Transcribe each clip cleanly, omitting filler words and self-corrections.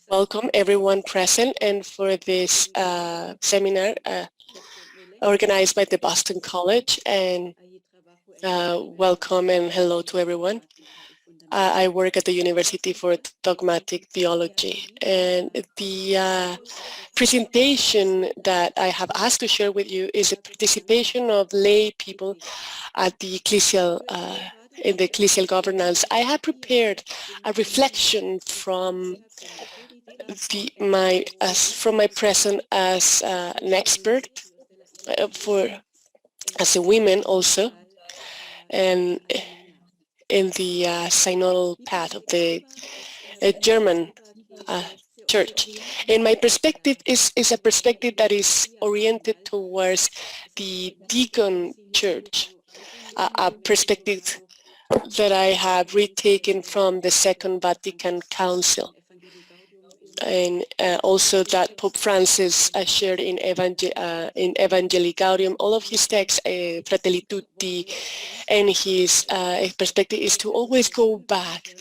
welcome everyone present and for this seminar organized by the Boston College, and welcome and hello to everyone. I work at the University for Dogmatic Theology, and the presentation that I have asked to share with you is a participation of lay people at the ecclesial in the ecclesial governance. I have prepared a reflection from my present as an expert for as a woman also, and in the synodal path of the German church. And my perspective is a perspective that is oriented towards the deacon church, a perspective that I have retaken from the Second Vatican Council, and also that Pope Francis shared in Evangelii Gaudium. All of his texts, Fratelli Tutti, and his perspective is to always go back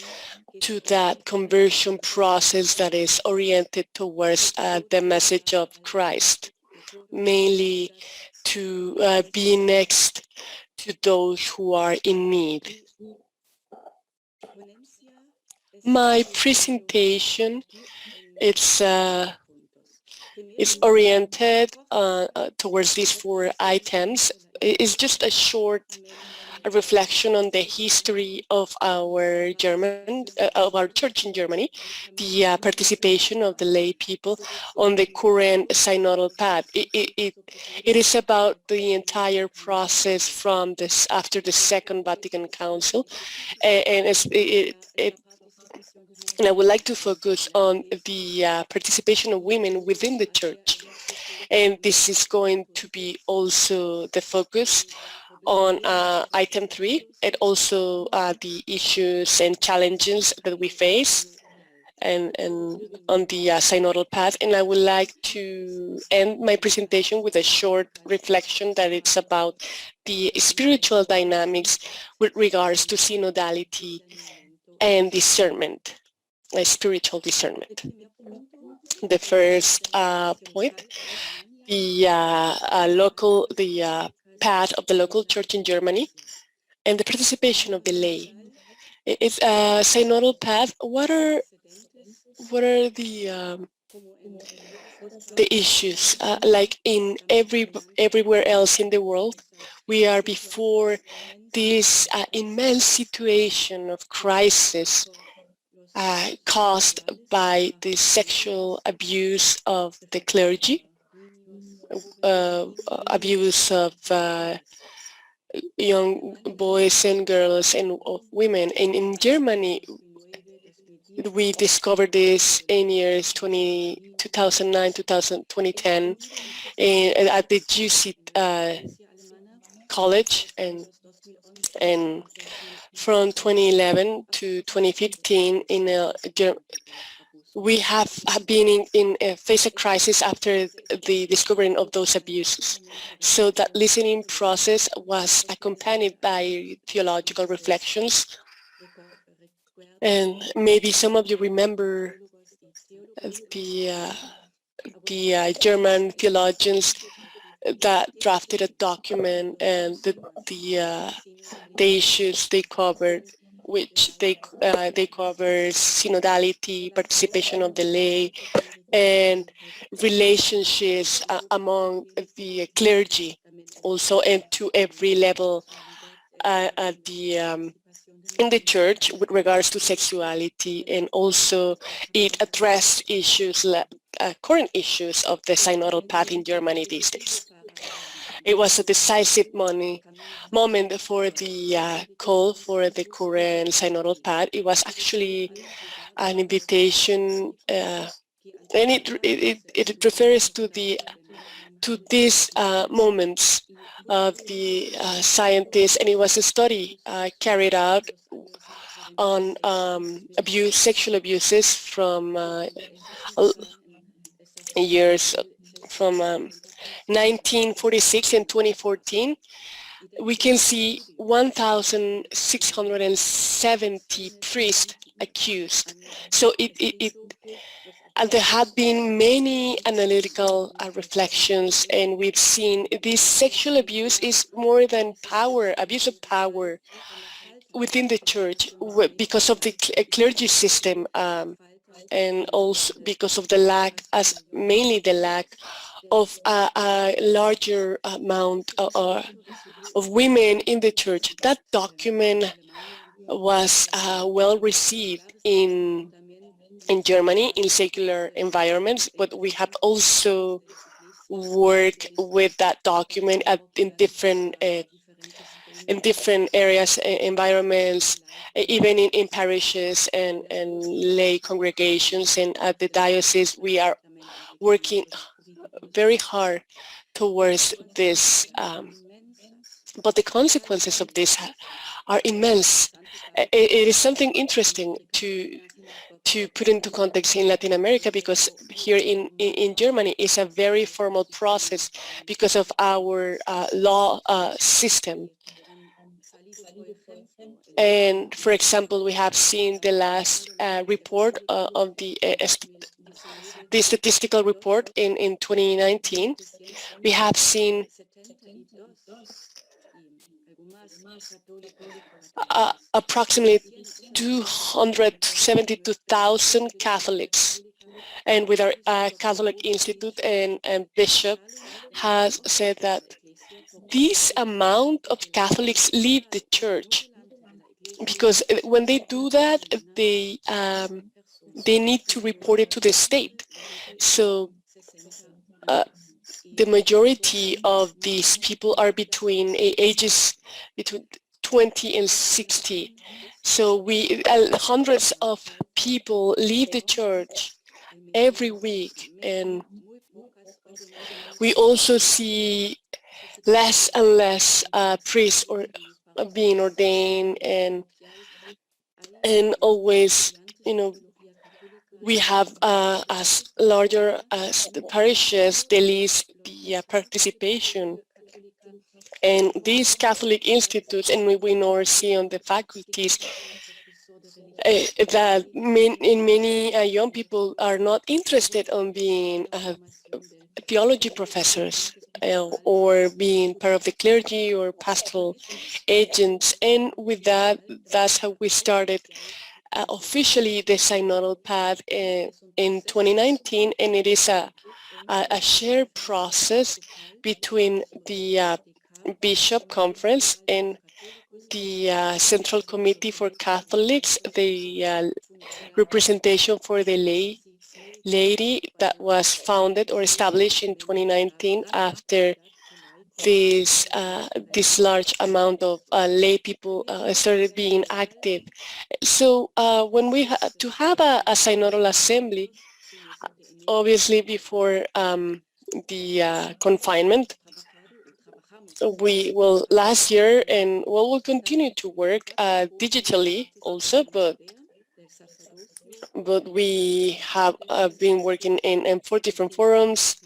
to that conversion process that is oriented towards the message of Christ, mainly to be next to those who are in need. My presentation it's oriented towards these 4 items. It's just a short reflection on the history of our church in Germany, the participation of the lay people on the current synodal path. It is about the entire process from this after the Second Vatican Council, and and I would like to focus on the participation of women within the church. And this is going to be also the focus on item 3, and also the issues and challenges that we face and on the synodal path. And I would like to end my presentation with a short reflection that it's about the spiritual dynamics with regards to synodality and discernment. Spiritual discernment. The first point, the path of the local church in Germany and the participation of the lay. It's a synodal path. What are the issues? Like in everywhere else in the world, we are before this immense situation of crisis caused by the sexual abuse of the clergy, abuse of young boys and girls and of women. And in Germany, we discovered this in years 2009, 2010 at the Jesuit college, and from 2011 to 2015 we have been in a phase of crisis after the discovering of those abuses. So that listening process was accompanied by theological reflections. And maybe some of you remember the German theologians that drafted a document, and the issues they covered, which they cover synodality, participation of the lay, and relationships among the clergy, also, and to every level at the in the church with regards to sexuality, and also it addressed issues, current issues of the synodal path in Germany these days. It was a decisive moment for the call for the current synodal path. It was actually an invitation, and it refers to these moments of the scientists, and it was a study carried out on sexual abuses from years from 1946 and 2014. We can see 1,670 priests accused. So And there have been many analytical reflections, and we've seen this sexual abuse is more than power, abuse of power within the church because of the clergy system, and also because of the lack, as mainly the lack of a larger amount of women in the church. That document was well received in Germany in secular environments, but we have also worked with that document in different areas, environments, even in parishes and lay congregations. And at the diocese, we are working very hard towards this, but the consequences of this are immense. It is something interesting to put into context in Latin America, because here in Germany it's a very formal process because of our law system. And for example, we have seen the last report of the statistical report in 2019. We have seen approximately 272,000 Catholics. And with our Catholic Institute and Bishop has said that this amount of Catholics leave the church because when they do that, they need to report it to the state. So the majority of these people are between ages between 20 and 60. So hundreds of people leave the church every week, and we also see less and less priests or being ordained, and always, we have as larger as the parishes, the least the participation. And these Catholic institutes, and we now see on the faculties that many young people are not interested in being theology professors or being part of the clergy or pastoral agents. And with that, that's how we started officially the synodal path in 2019, and it is a shared process between the Bishop Conference and the Central Committee for Catholics, the representation for the laity that was founded or established in 2019 after this large amount of lay people started being active. So when we to have a synodal assembly, obviously before the confinement, we will last year, and we'll continue to work digitally also, but we have been working in 4 different forums,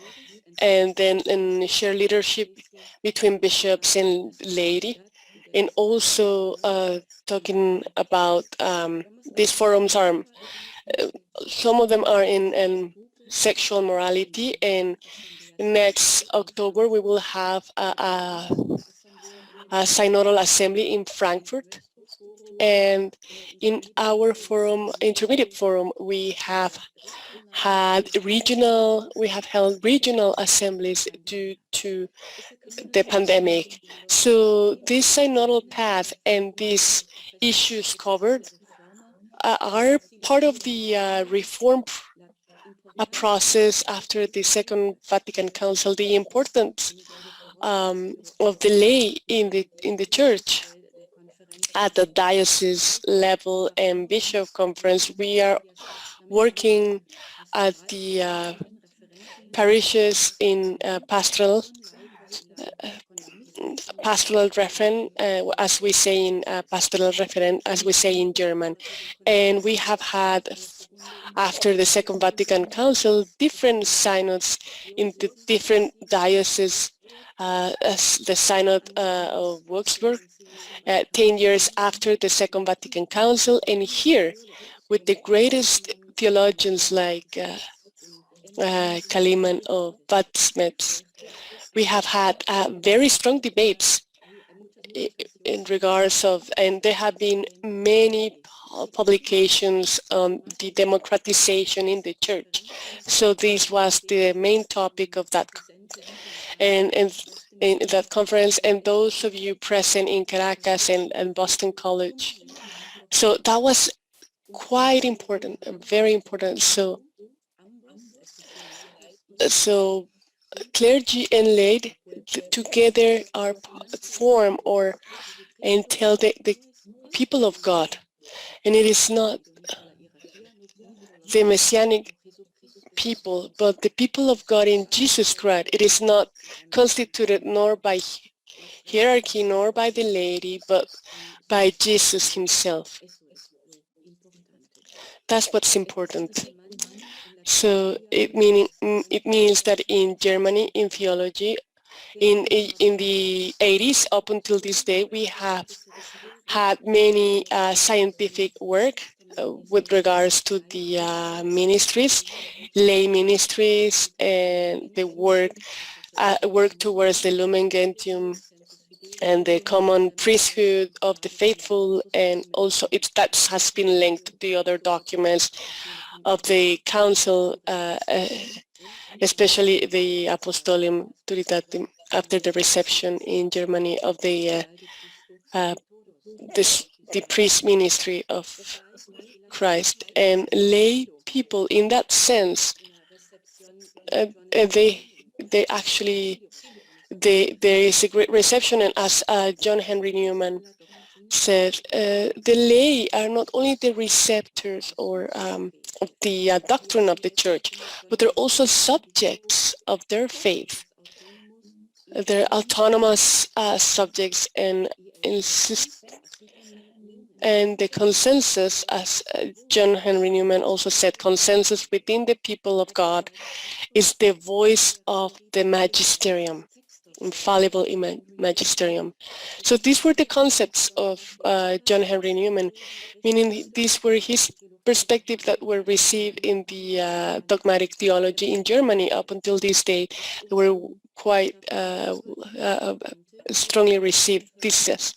and then in shared leadership between bishops and laity, and also talking about these forums are some of them are in sexual morality, and next October we will have a synodal assembly in Frankfurt. And in our forum, intermediate forum, we have held regional assemblies due to the pandemic. So this synodal path and these issues covered are part of the reform process after the Second Vatican Council. The importance of the lay in the church at the diocese level and bishop conference. We are working at the parishes in pastoral referent, as we say in pastoral referent, as we say in German. And we have had, after the Second Vatican Council, different synods in the different dioceses, as the Synod of Wurzburg, 10 years after the Second Vatican Council, and here with the greatest theologians like Kaliman or Batsmets. We have had very strong debates in regards of, and there have been many publications on the democratization in the church. So this was the main topic of that, and in that conference, and those of you present in Caracas and Boston College. So that was quite important, very important. So clergy and lay together are form or and tell the people of God. And it is not the messianic people, but the people of God in Jesus Christ. It is not constituted nor by hierarchy nor by the laity, but by Jesus himself. That's what's important. So it means that in Germany, in theology, in the 80s up until this day, we have had many scientific work with regards to the ministries, lay ministries, and the work towards the Lumen Gentium and the common priesthood of the faithful, and also that has been linked to the other documents of the council, especially the Apostolium Turitatum, after the reception in Germany of uh, the priest ministry of Christ. And lay people, in that sense, they actually, there is a great reception, and as John Henry Newman said, the lay are not only the receptors or of the doctrine of the church, but they're also subjects of their faith. They're autonomous subjects, and the consensus, as John Henry Newman also said, consensus within the people of God is the voice of the magisterium, infallible magisterium. So these were the concepts of John Henry Newman, meaning these were his perspectives that were received in the dogmatic theology in Germany up until this day. They were quite strongly received. This is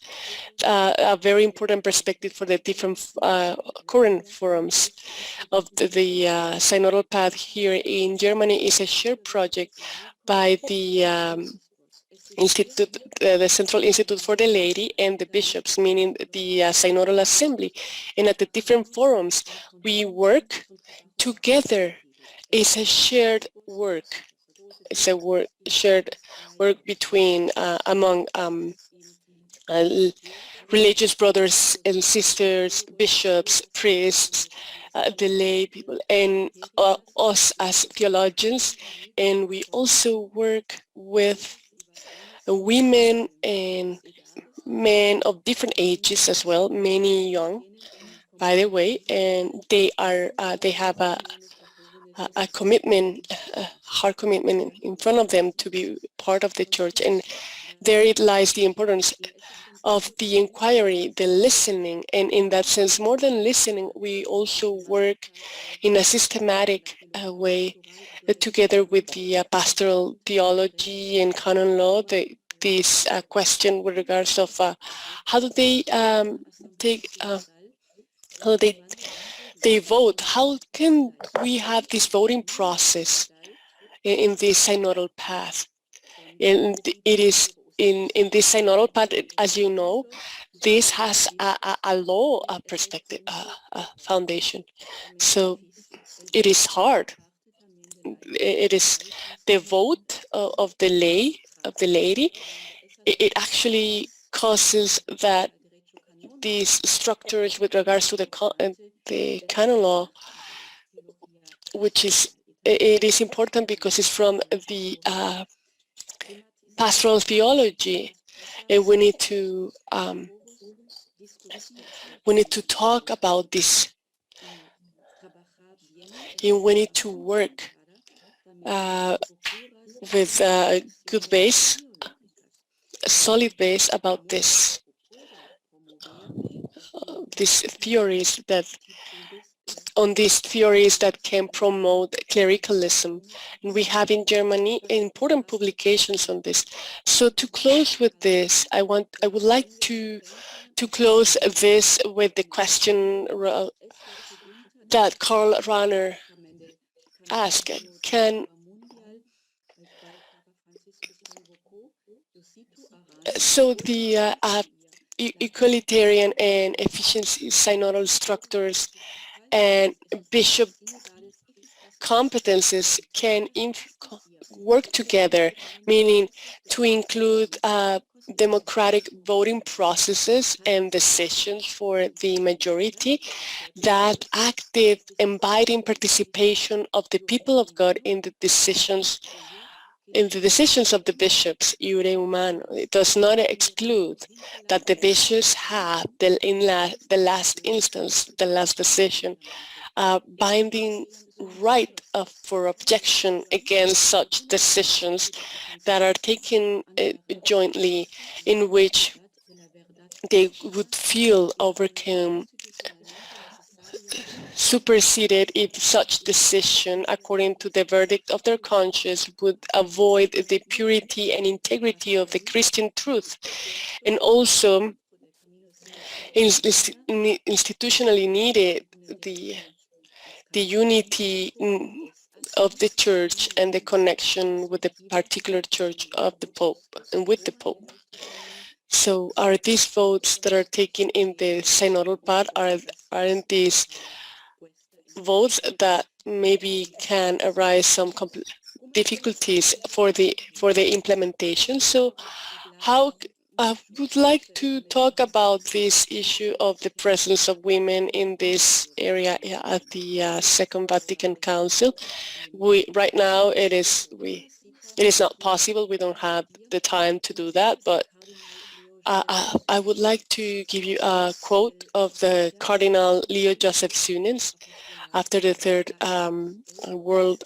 a very important perspective for the different current forums of the synodal path here in Germany. Is a shared project by the Institute, the Central Institute for the Laity and the bishops, meaning the synodal assembly. And at the different forums, we work together. It's a shared work. It's a shared work between among religious brothers and sisters, bishops, priests, the lay people, and us as theologians. And we also work with women and men of different ages as well, many young, by the way, and they have a commitment, a hard commitment in front of them to be part of the church. And there it lies the importance of the inquiry, the listening, and in that sense, more than listening, we also work in a systematic way together with the pastoral theology and canon law, this question with regards of how do they take, how do they vote? How can we have this voting process in this synodal path? And it is in this synodal path, as you know, this has a law perspective, a foundation. So it is hard. It is the vote of the laity. It actually causes that these structures with regards to the canon law, which is it is important because it's from the pastoral theology, and we need to talk about this, and we need to work with a good base, a solid base about these theories that on these theories that can promote clericalism. And we have in Germany important publications on this. So to close with this, I would like to close this with the question that Karl Rahner asked. So the equalitarian and efficiency synodal structures and bishop competences can work together, meaning to include democratic voting processes and decisions for the majority, that active inviting participation of the people of God in the decisions of the bishops, iure humano. It does not exclude that the bishops have the last instance, the last decision, binding right for objection against such decisions that are taken jointly, in which they would feel overcome, superseded if such decision, according to the verdict of their conscience, would avoid the purity and integrity of the Christian truth, and also institutionally needed the unity of the Church and the connection with the particular Church of the Pope and with the Pope. So are these votes that are taken in the synodal part, aren't these votes that maybe can arise some difficulties for the implementation? So how I would like to talk about this issue of the presence of women in this area at the Second Vatican Council. Right now it is not possible. We don't have the time to do that, but I would like to give you a quote of the Cardinal Leo Joseph Suenens after the Third World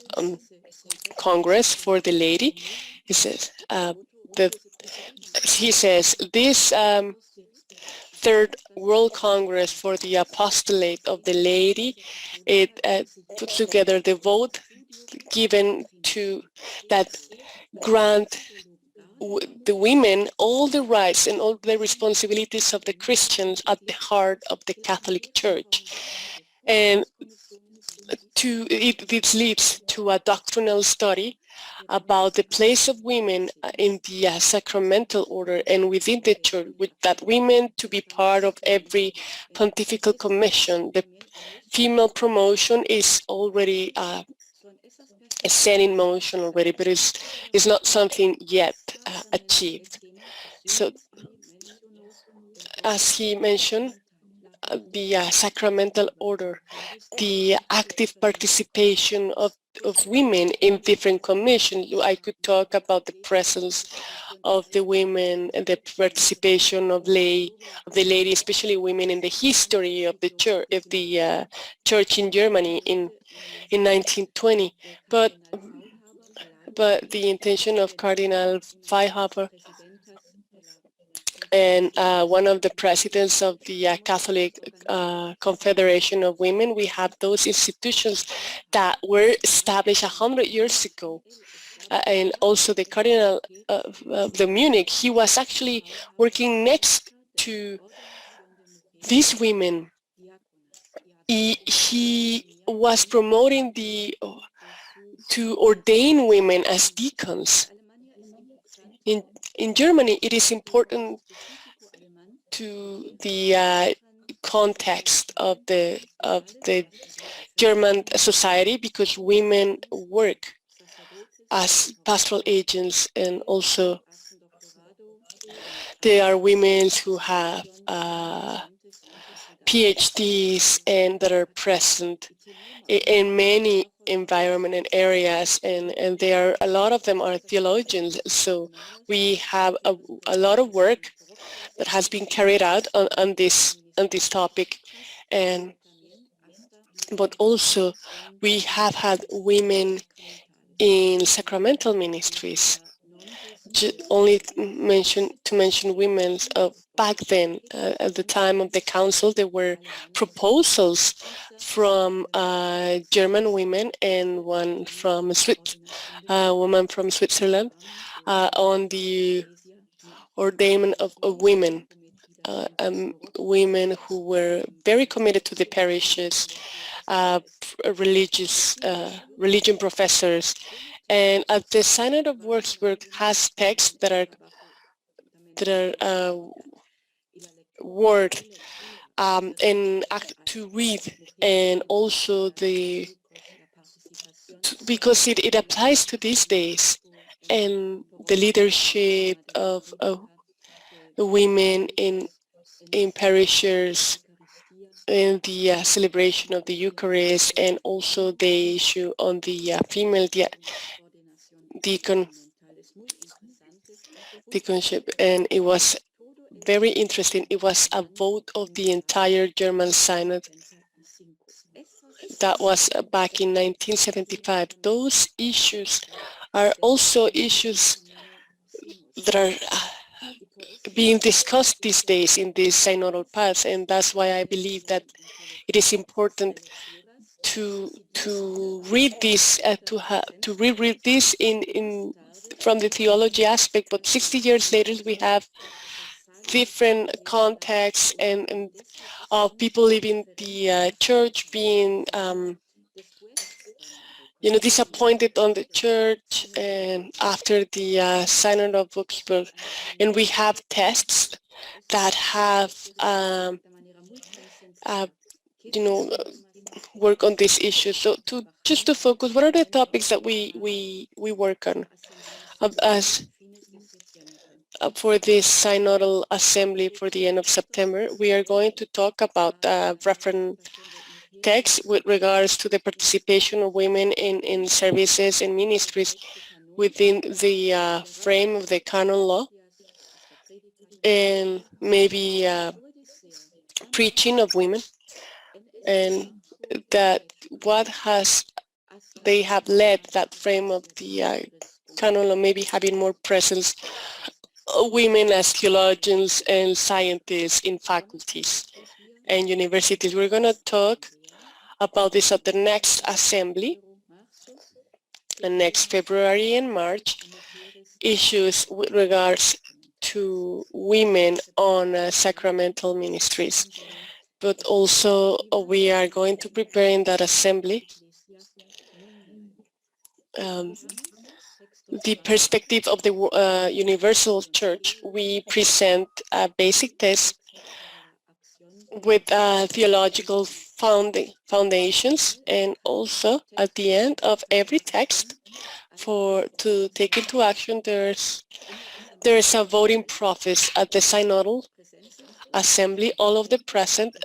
Congress for the Laity. He says, this Third World Congress for the Apostolate of the Laity, it puts together the vote given to that grant the women all the rights and all the responsibilities of the Christians at the heart of the Catholic Church. And this leads to a doctrinal study about the place of women in the sacramental order and within the Church, with that women to be part of every pontifical commission. The female promotion is already set in motion already, but it's not something yet achieved. So, as he mentioned, the sacramental order, the active participation of women in different commissions. I could talk about the presence of the women and the participation of the lady, especially women in the history of the church in Germany in 1920. But the intention of Cardinal Weihhaber and one of the presidents of the Catholic Confederation of Women, we have those institutions that were established 100 years ago. And also the Cardinal of the Munich, he was actually working next to these women. He was promoting to ordain women as deacons. In Germany, it is important to the context of the German society, because women work as pastoral agents, and also there are women who have PhDs and that are present in many environment and areas, and a lot of them are theologians. So we have a lot of work that has been carried out on this topic, but also we have had women in sacramental ministries. only to mention women. Back then, at the time of the council, there were proposals from German women and one from woman from Switzerland on the ordainment of women. Women who were very committed to the parishes, religion professors, and at the Synod of Würzburg has texts that are word and to read, and also because it applies to these days, and the leadership of women in parishes, in the celebration of the Eucharist, and also the issue on the female deaconship. And it was very interesting. It was a vote of the entire German Synod. That was back in 1975. Those issues are also issues that are being discussed these days in this synodal path, and that's why I believe that it is important to read this, to reread this in from the theology aspect. But 60 years later, we have different contexts and of people leaving the church, being disappointed on the church, and after the Synod of Würzburg, and we have tests that have uh, work on this issue. So just to focus, what are the topics that we work on as for this synodal assembly for the end of September? We are going to talk about reference text with regards to the participation of women in services and ministries within the frame of the canon law, and maybe preaching of women, and that what has they have led that frame of the canon law, maybe having more presence of women as theologians and scientists in faculties and universities. We're going to talk about this at the next assembly, next February and March, issues with regards to women on sacramental ministries. But also we are going to prepare in that assembly the perspective of the universal church. We present a basic test with theological foundations, and also at the end of every text to take into action, there's a voting process at the synodal assembly. All of the present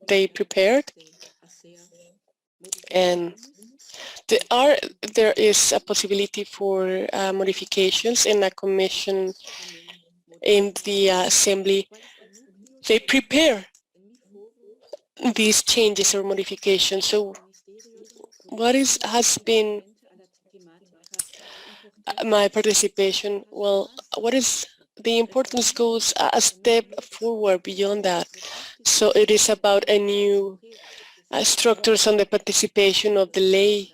they prepared, and there is a possibility for modifications, and a commission in the assembly. They prepare these changes or modifications. So what has been my participation? Well, what is the importance goes a step forward beyond that. So it is about a new structures on the participation of the lay,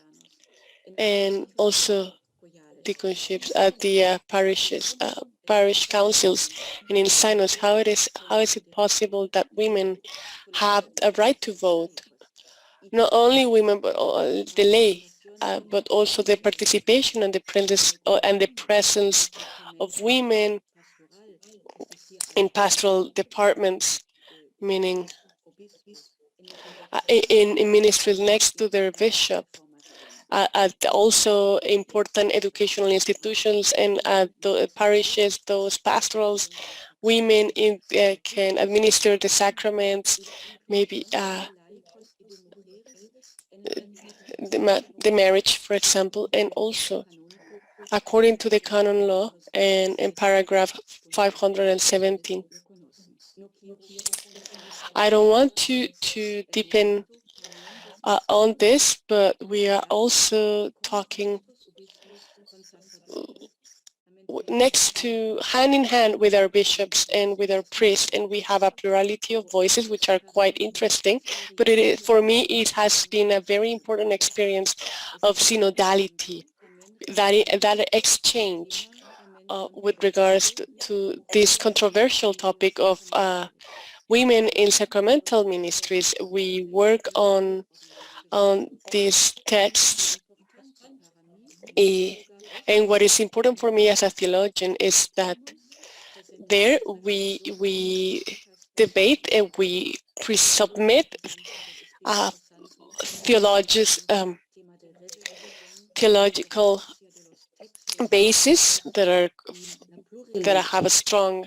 and also deaconships at the parish councils and in synods. How is it possible that women have a right to vote? Not only women, but the lay, but also the participation and the presence of women in pastoral departments, meaning in ministries next to their bishop, at also important educational institutions, and at the parishes, those pastorals, women can administer the sacraments, maybe the marriage, for example, and also according to the canon law and in paragraph 517. I don't want to deepen on this, but we are also talking next to hand in hand with our bishops and with our priests, and we have a plurality of voices which are quite interesting. But it is, for me, it has been a very important experience of synodality, that exchange with regards to this controversial topic of women in sacramental ministries. We work on these texts, eh, and what is important for me as a theologian is that there we debate and we pre-submit uh, theologies, theological bases that have a strong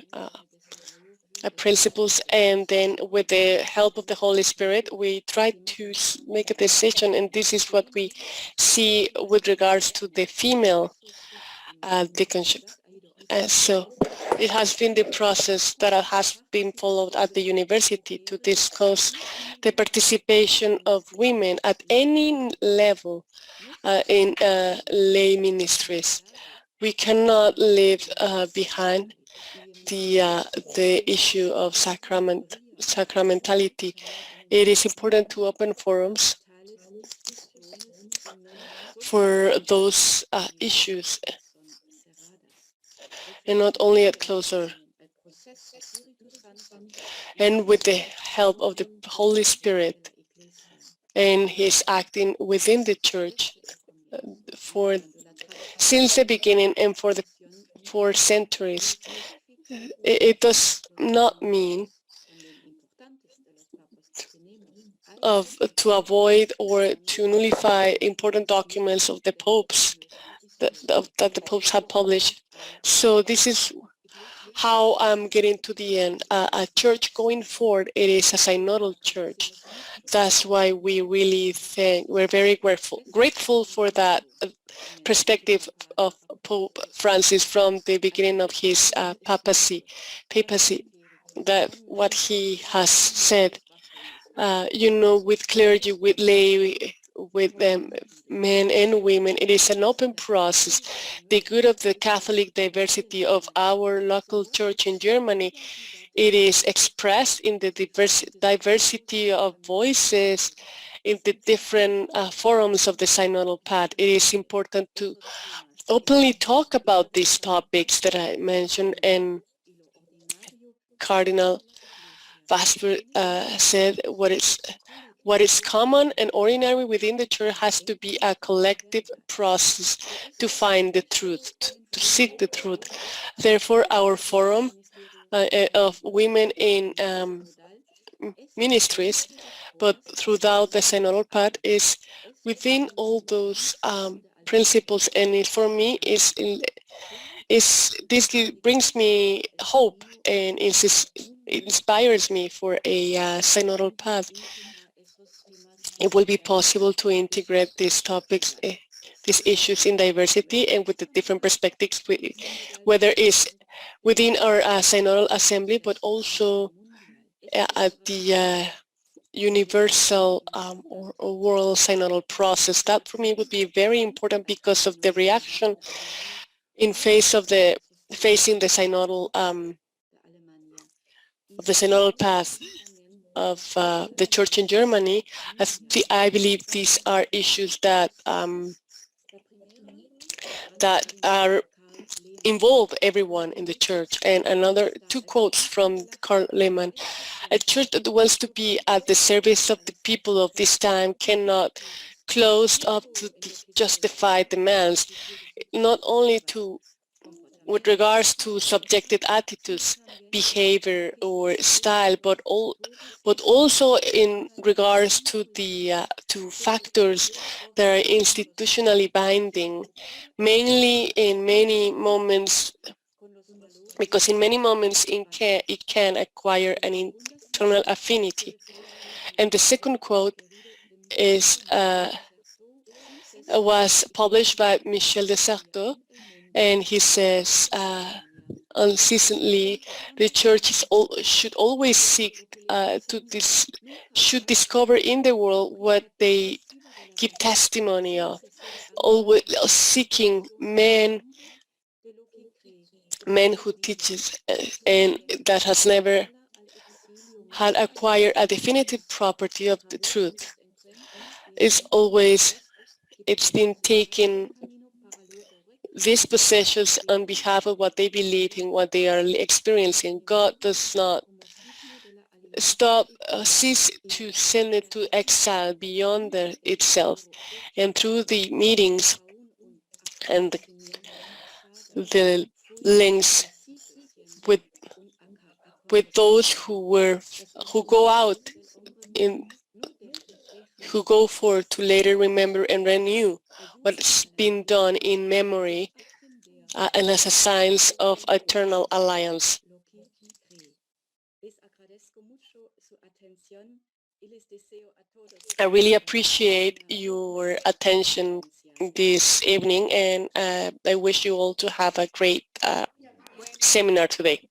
principles, and then with the help of the Holy Spirit we try to make a decision, and this is what we see with regards to the female deaconship. So it has been the process that has been followed at the university to discuss the participation of women at any level in lay ministries. We cannot leave behind the issue of sacramentality. It is important to open forums for those issues, and not only at closer. And with the help of the Holy Spirit and His acting within the Church for since the beginning and for centuries, it does not mean to avoid or to nullify important documents of the popes that the popes have published. So this is how I'm getting to the end. A church going forward, it is a synodal church. That's why we're very grateful for that perspective of Pope Francis from the beginning of his papacy, that what he has said, with clergy, with lay, with men and women. It is an open process. The good of the Catholic diversity of our local church in Germany, it is expressed in the diversity of voices in the different forums of the synodal path. It is important to openly talk about these topics that I mentioned, and Cardinal Vasper said what is common and ordinary within the church has to be a collective process to find the truth, to seek the truth. Therefore, our forum of women in ministries, but throughout the synodal path, is within all those principles, and it, for me, this brings me hope and inspires me for a synodal path. It will be possible to integrate these topics, these issues in diversity and with the different perspectives, whether it's within our synodal assembly, but also at the universal or world synodal process. That for me would be very important because of the reaction in facing the synodal path of the church in Germany. I believe these are issues that are involve everyone in the church. And another two quotes from Karl Lehmann: a church that wants to be at the service of the people of this time cannot close up to justify demands, not only with regards to subjective attitudes, behavior, or style, but also in regards to the to factors that are institutionally binding, mainly in many moments, because in many moments it can acquire an internal affinity. And the second quote was published by Michel de Certeau, and he says, unceasingly, the church should always seek should discover in the world what they give testimony of, always seeking men who teaches and that has never had acquired a definitive property of the truth. It's been taking these possessions on behalf of what they believe in, what they are experiencing. God does not cease to send it to exile beyond itself. And through the meetings and the links with those who go out in who go forth to later remember and renew what's been done in memory and as a signs of eternal alliance. I really appreciate your attention this evening, and I wish you all to have a great seminar today.